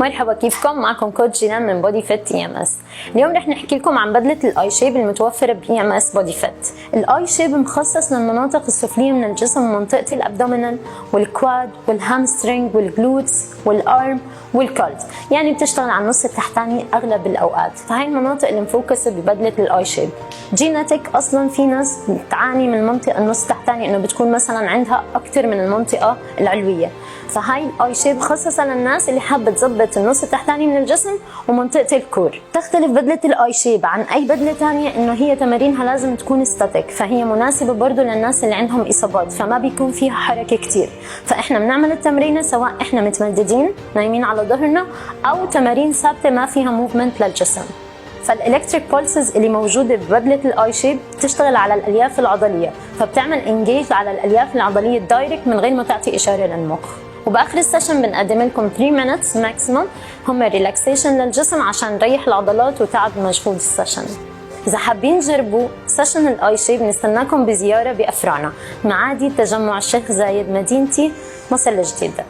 مرحبا، كيفكم؟ معكم كوتش جينان من بودي فيت EMS. اليوم رح نحكي لكم عن بدلة الاي شيب المتوفرة ب EMS بودي فيت. الاي شيب مخصص للمناطق السفلية من الجسم، منطقة الابدومينال والكواد والهامسترينج والجلوتس والارم والكولز، يعني بتشتغل على النص التحتاني اغلب الاوقات. فهي المناطق اللي مفوكسة ببدلة الاي شيب. جيناتيك اصلا في ناس بتعاني من منطقة النص التحتاني انه بتكون مثلا عندها اكثر من المنطقة العلوية، فهاي الاي شيب مخصصة للناس اللي حابة تظبط النص التحتاني من الجسم ومنطقة الكور. تختلف بدلة الاي شيب عن اي بدلة تانية انه هي تمارينها لازم تكون ستاتيك، فهي مناسبة برضو للناس اللي عندهم اصابات، فما بيكون فيها حركة كتير. فاحنا بنعمل التمرينة سواء احنا متمددين نايمين على ظهرنا او تمارين ثابتة ما فيها موفمنت للجسم. فالالكتريك بولسز اللي موجوده ببدله الاي شيب بتشتغل على الالياف العضليه، فبتعمل انجيج على الالياف العضليه الدايركت من غير ما تعطي اشاره للمخ. وباخر السيشن بنقدم لكم 3 minutes ماكسيموم هم ريلاكسيشن للجسم عشان نريح العضلات وتعب مجهود السيشن. اذا حابين تجربوا سيشن الاي شيب نستناكم بزياره بافرانا، معادي تجمع الشيخ زايد، مدينتي، مصر الجديده.